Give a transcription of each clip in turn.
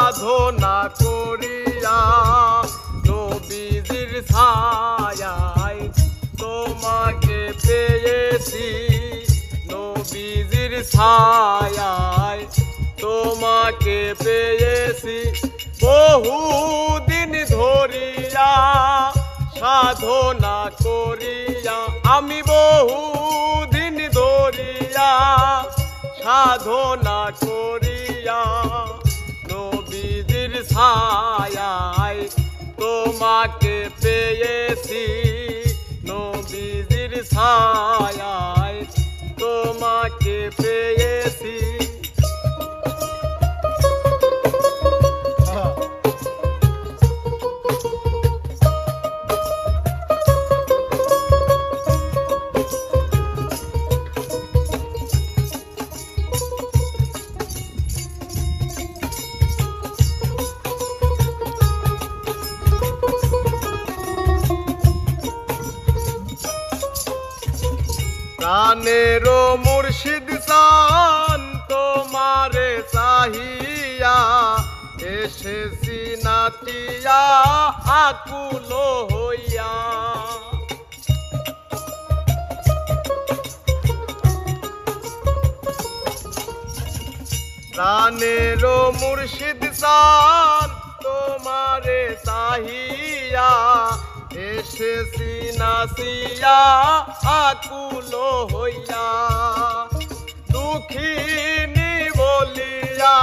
সাধনা করিয়া নবীজির ছায়ায় তোমাকে পেয়েছি, নবীজির ছায়ায় তোমাকে পেয়েছি। বহুদিন ধরিয়া সাধনা করিয়া, আমি বহুদিন ধরিয়া সাধনা করিয়া নবীজির ছায়ায় তোমাকে পেয়েছি, নবীজির ছায়ায় তোমাকে পেয়েছি। প্রাণেরও মুর্শিদ চান তোমারে চাহিয়া, এসেছি নাচিয়া আকুল হইয়া। প্রাণেরও মুর্শিদ চান তোমারে চাহিয়া, এসেছি নাচিয়া আকুল হইয়া। দুঃখিনী বলিয়া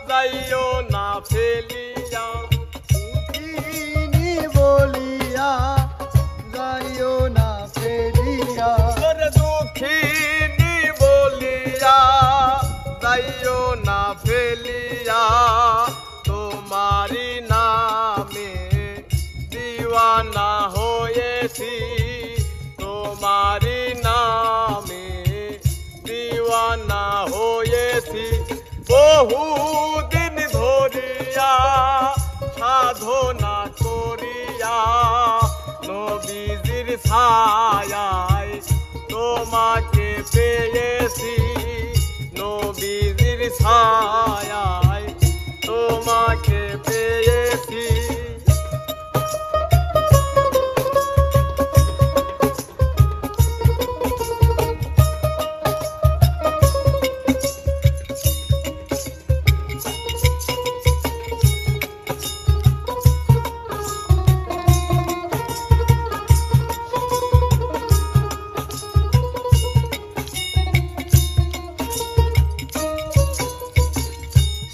যাইও না ফেলিয়া, দুঃখিনী বলিয়া যাইও না ফেলিয়া। দুঃখিনী বলিয়া যাইও না ফেলিয়া, তোমারি নামে দিওয়ানা হয়েছি, তোমারি নামে দিওয়ানা হয়েছি। বহুদিন ধরিয়া সাধনা করিয়া নবীজির ছায়ায় তোমাকে পেয়েছি, নবীজির ছায়ায় তোমাকে পেয়েছি।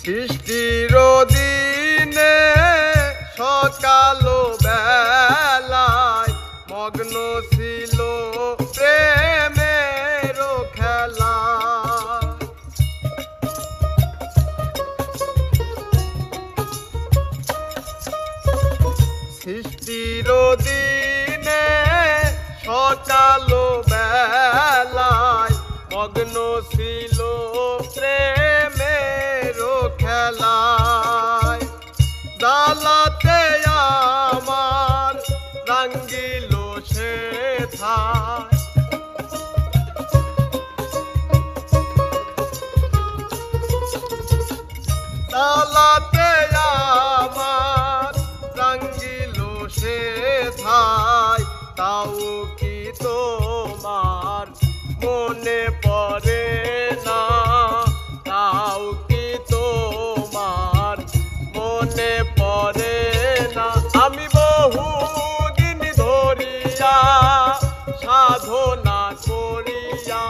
সৃষ্টির দিনে সকাল বেলায় মগ্ন ছিল প্রেমের খেলা। সৃষ্টির দিনে সকাল বেলায় মগ্ন ছিল প্রেমের খেলায়। জালাতে আমার রাঙ্গিল সে থায়, জালাতে আমার রাঙ্গিল সে থায়। তাও কি তোমার মনে পড়ে না, তাও কি তোমার মনে পড়ে না। আমি বহুদিন ধরিয়া সাধনা করিয়া,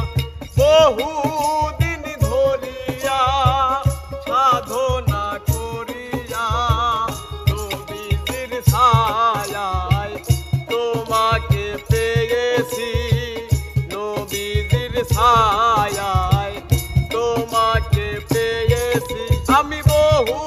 বহুদিন ধরিয়া সাধনা করিয়া নবীজির ছায়ায় তোমাকে পেয়েছি, নবীজির ছায়ায় তোমাকে পেয়েছি। আমি বহু